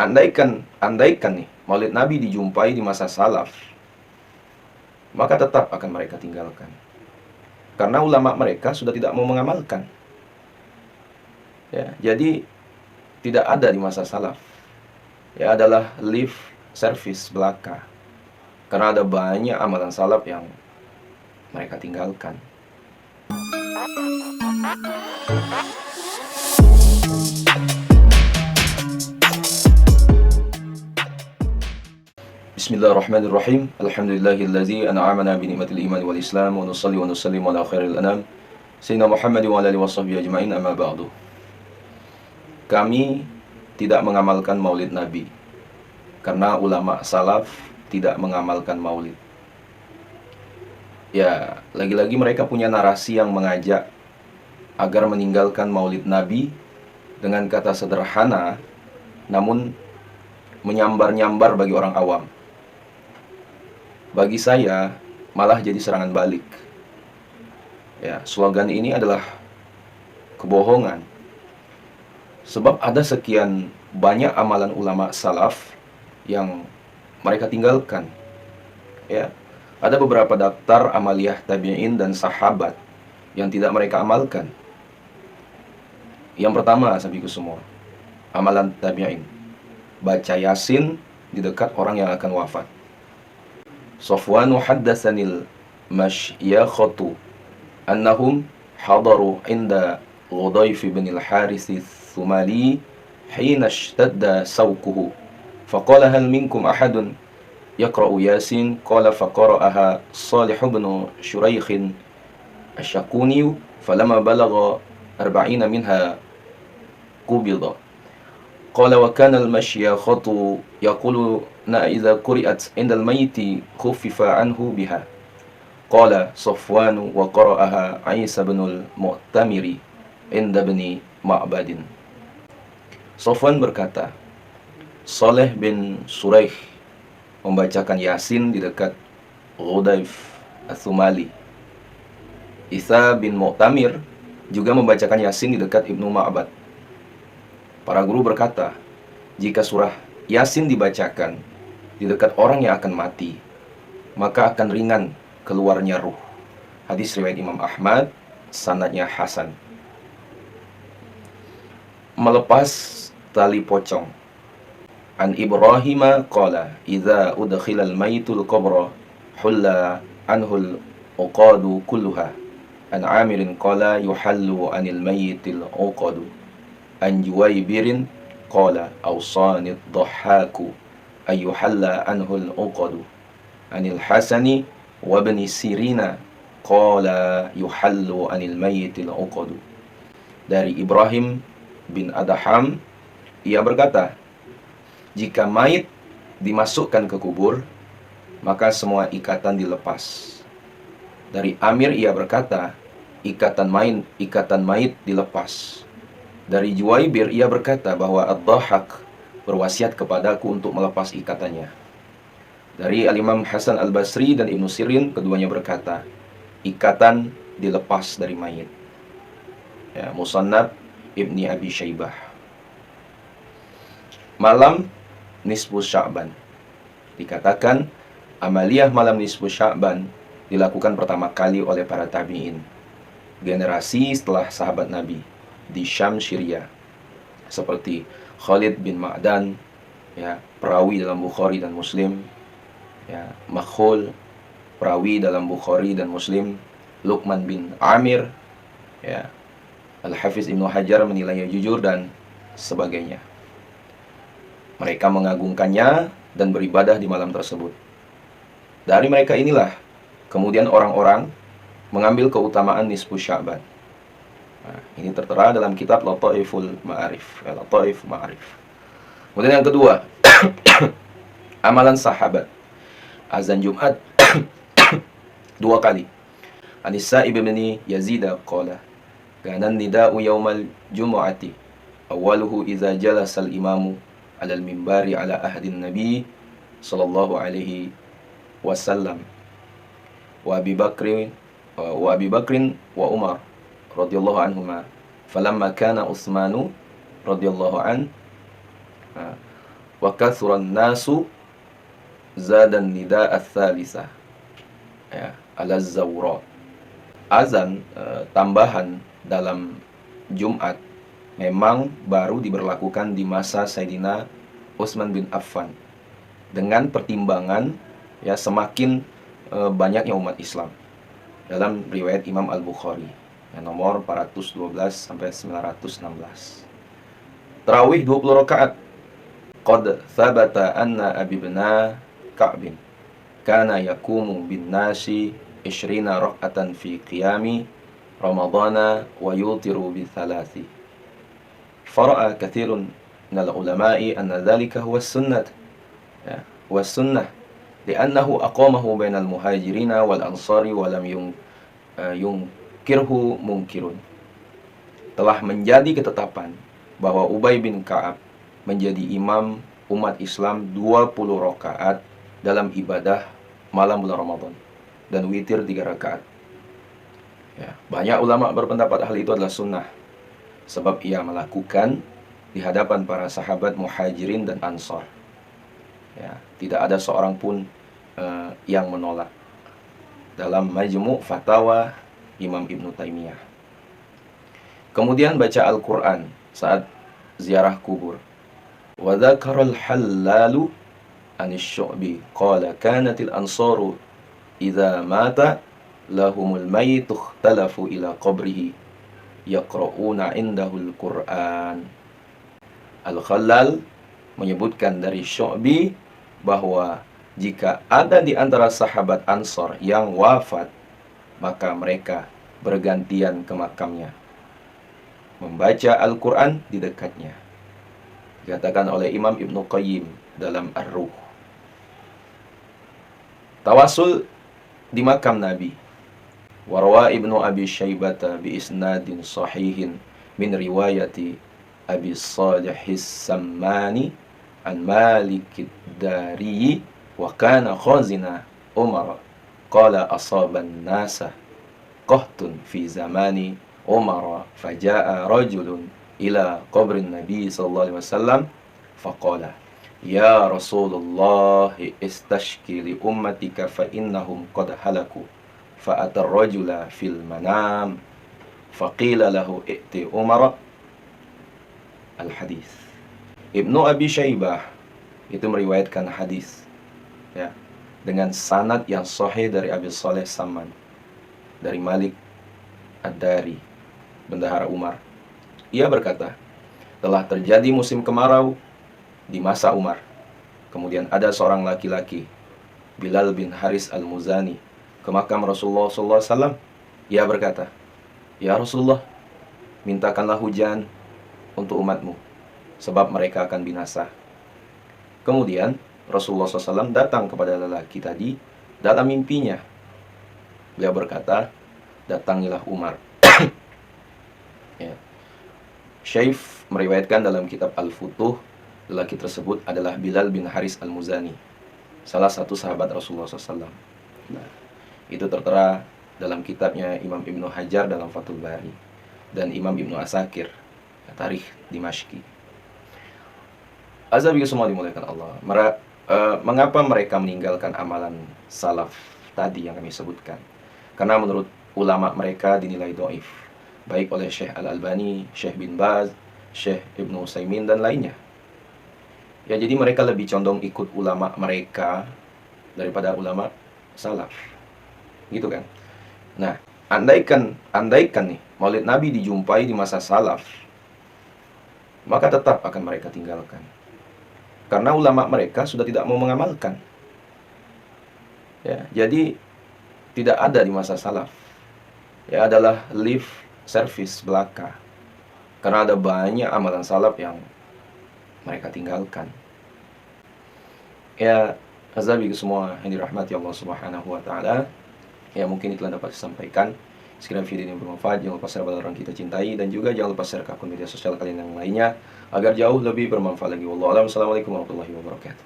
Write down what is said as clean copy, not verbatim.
andaikan nih Maulid Nabi dijumpai di masa salaf, maka tetap akan mereka tinggalkan. Karena ulama mereka sudah tidak mau mengamalkan. Ya, jadi tidak ada di masa salaf. Ya, adalah lip service belaka. Karena ada banyak amalan salaf yang mereka tinggalkan. Bismillahirrahmanirrahim. Alhamdulillahillazi an'amana bi ni'matil iman wal islam wa nusalli wa nusallimu ala khairil anam sayyidina Muhammad wa ala alihi washabbihi ajmain, amma ba'du. Kami tidak mengamalkan Maulid Nabi karena ulama salaf tidak mengamalkan Maulid. Ya, lagi-lagi mereka punya narasi yang mengajak agar meninggalkan Maulid Nabi dengan kata sederhana namun menyambar-nyambar bagi orang awam. Bagi saya malah jadi serangan balik. Ya, slogan ini adalah kebohongan. Sebab ada sekian banyak amalan ulama salaf yang mereka tinggalkan. Ya, ada beberapa daftar amaliyah tabi'in dan sahabat yang tidak mereka amalkan. Yang pertama, sabiku semua, amalan tabi'in, baca Yasin di dekat orang yang akan wafat. Safwanu haddatsanil masyakhatu annahum hadaru inda Ghudayf bin al-Harith Thumali hina ishtadda sawquhu faqala hal minkum ahadun yaqra'u Yasin qala faqara'aha Salih bin Shuraykh ash-Shakuni falamma balagha 40 minha qubida qala wa kana al-masyakhatu yaquluna idza quri'at inda al-mayyiti khuffifa anhu biha qala Safwan wa qara'aha Isa bin al-Mu'tamiri inda ibni Ma'badin. Safwan berkata, Saleh bin Shuraykh membacakan Yasin di dekat Ghudayf Ats-Tsumali. Isa bin Mu'tamir juga membacakan Yasin di dekat Ibnu Ma'bad. Para guru berkata, jika surah Yasin dibacakan di dekat orang yang akan mati, maka akan ringan keluarnya ruh. Hadis riwayat Imam Ahmad, sanadnya hasan. Melepas tali pocong. An Ibrahim qala idza udkhilal maytul qabra hulla anhul uqadu kulluha. An Amirin qala yuhallu anil mayyitil uqadu. An Juwaybirin qala awsani ad-dhahhaku ayuhalla anhul uqadu. Anil Hasani wa ibn Sirina qala yuhallu anil mayyitil uqadu. Dari Ibrahim bin Adham, ia berkata, jika mayit dimasukkan ke kubur, maka semua ikatan dilepas. Dari Amir ia berkata, ikatan mayit dilepas. Dari Juwaybir ia berkata bahwa Ad-Dhahhak berwasiat kepadaku untuk melepas ikatannya. Dari Al-Imam Hasan Al-Basri dan Ibnu Sirin, keduanya berkata, ikatan dilepas dari mayit. Ya, Musannad Ibni Abi Syaibah. Malam nisfu Sya'ban. Dikatakan amaliyah malam nisfu Sya'ban dilakukan pertama kali oleh para tabi'in, generasi setelah sahabat Nabi di Syam Syria, seperti Khalid bin Ma'dan, ya, perawi dalam Bukhari dan Muslim, ya, Makhul, perawi dalam Bukhari dan Muslim, Luqman bin Amir, ya, Al-Hafiz Ibnu Hajar menilainya jujur dan sebagainya. Mereka mengagungkannya dan beribadah di malam tersebut. Dari mereka inilah kemudian orang-orang mengambil keutamaan nisfu Sya'ban. Nah, ini tertera dalam kitab Lataiful Ma'arif, Lataif Ma'arif. Kemudian yang kedua, amalan sahabat. Azan Jumat 2 kali. An-Sa'ib bin Yazid qala, kana nida'u yaumal jumu'ati awwaluhu idza jalasa al-imamu 'ala al-minbari 'ala ahdin nabi sallallahu alaihi wasallam wa Abi Bakrin wa Umar radhiyallahu anhuma falamma kana Utsmanu radhiyallahu an wa kathuran nasu zadan nida ats-tsalisah, ya, ala zawra. Azan tambahan dalam Jumat memang baru diberlakukan di masa Sayyidina Utsman bin Affan, dengan pertimbangan ya semakin banyaknya umat Islam, dalam riwayat Imam Al-Bukhari yang nomor 412 sampai 916. Tarawih 20 rakaat. Qad thabata anna Abi bin Ka'b kana yaqumu bin nasi 20 raka'atan fi qiyami Ramadana wa yutiru bi thalathi. Fara'a katsirun minal ulama'i anna dhalika huwa sunnah. Ya, huwa sunnah li'annahu aqamahu bainal muhajirina wal ansari wa lam yungkirhu munkirun. Telah menjadi ketetapan bahwa Ubay bin Ka'ab menjadi imam umat Islam 20 rakaat dalam ibadah malam bulan Ramadan dan witir 3 rakaat. Ya, banyak ulama berpendapat hal itu adalah sunnah, sebab ia melakukan di hadapan para sahabat muhajirin dan ansar. Ya, tidak ada seorang pun yang menolak, dalam Majmu' Fatawa Imam Ibnu Taimiyah. Kemudian baca Al-Quran saat ziarah kubur. Wa dzakaral halalu anisy-Syu'bi qala kanatil ansaru idza mata lahumul mayyitu ikhtalafu ila qabrihi yaqra'una indahul Qur'an. Al-Khalal menyebutkan dari Syu'bi bahwa jika ada di antara sahabat Ansar yang wafat, maka mereka bergantian ke makamnya, membaca Al-Quran di dekatnya. Dikatakan oleh Imam Ibnu Qayyim dalam Ar-Ruh. Tawasul di makam Nabi. Warwa Ibnu Abi Syaibata bi isnadin sahihin min riwayati Abi Salihis Sammani an Malikid Dari wa kana khazina Umar qala asaban nasa qahtun fi zamani Umar faja'a rajulun ila qabrin Nabi sallallahu alaihi wasallam faqala ya Rasulullah istashki li ummatika fa innahum qad halaku fa atar rajula fil manam faqila lahu i'ti Umar. Al-hadis. Ibnu Abi Syaibah itu meriwayatkan hadis, ya, dengan sanad yang sahih dari Abi Saleh Samman, dari Malik Ad-Dari, bendahara Umar. Ia berkata, telah terjadi musim kemarau di masa Umar. Kemudian ada seorang laki-laki, Bilal bin Haris Al-Muzani, ke makam Rasulullah SAW. Ia berkata, ya Rasulullah, mintakanlah hujan untuk umatmu, sebab mereka akan binasa. Kemudian Rasulullah SAW datang kepada lelaki tadi dalam mimpinya. Beliau berkata, datangilah Umar. Ya. Syekh meriwayatkan dalam kitab Al-Futuh, lelaki tersebut adalah Bilal bin Haris Al-Muzani, salah satu sahabat Rasulullah SAW. Nah, itu tertera dalam kitabnya Imam Ibnu Hajar dalam Fathul Bari dan Imam Ibnu Asakir, Tarikh Dimashqi. Azab semua dimuliakan Allah. Mengapa mereka meninggalkan amalan salaf tadi yang kami sebutkan? Karena menurut ulama mereka dinilai dhaif, baik oleh Syekh Al-Albani, Syekh bin Baz, Syekh Ibnu Utsaimin dan lainnya. Ya, jadi mereka lebih condong ikut ulama mereka daripada ulama salaf. Gitu kan? Nah, andaikan nih Maulid Nabi dijumpai di masa salaf, maka tetap akan mereka tinggalkan. Karena ulama mereka sudah tidak mau mengamalkan. Ya, jadi tidak ada di masa salaf. Ya, adalah lip service belaka. Karena ada banyak amalan salaf yang mereka tinggalkan. Ya, azabi semua yang dirahmati Allah Subhanahu wa taala. Ya, mungkin itu yang dapat disampaikan. Sekiranya video ini bermanfaat, jangan lupa share pada orang kita cintai, dan juga jangan lupa share ke akun media sosial kalian yang lainnya agar jauh lebih bermanfaat lagi. Wallahu a'lam. Assalamualaikum warahmatullahi wabarakatuh.